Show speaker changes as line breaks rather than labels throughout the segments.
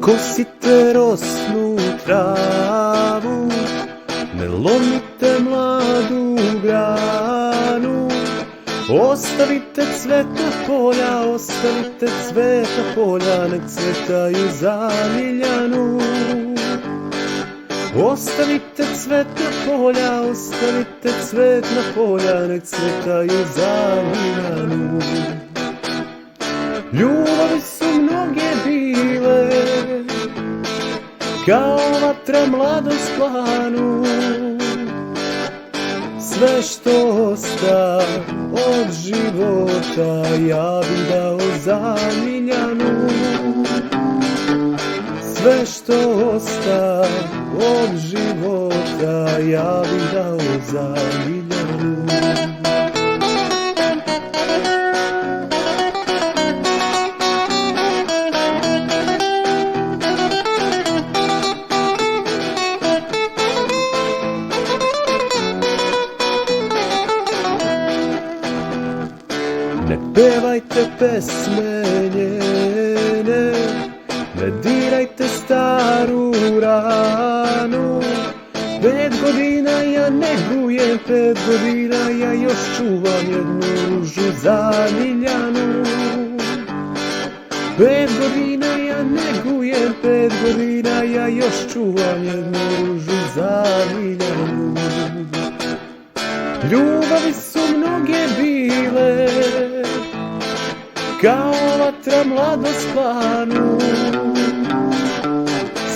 kosite rosnu travu, ne lomite mladu granu. Ostavite cvetna polja, ostavite cvetna polja, nek cvetaju za Ljiljanu. Ostavite cvetna polja, ostavite cvetna polja, nek cvetaju za Ljiljanu. Ljubavi su mnoge bile, kao vatra mladost planu. Sve što osta od života ja bi dao za Ljiljanu. Sve što osta od života ja bi dao za Ljiljanu. Ne pevajte pesme njene, ne dirajte staru ranu. 5 godina ja negujem, 5 godina ja još čuvam jednu ružu za Ljiljanu. 5 godina ja negujem, 5 godina ja još čuvam jednu ružu za Ljiljanu. Ljubavi su mnoge bile, kao vatra mladost planu.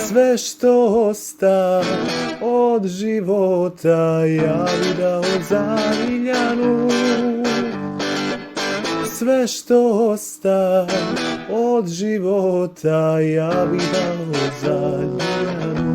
Sve što osta od života ja bi dao za Ljiljanu. Sve što osta od života ja bi dao za Ljiljanu.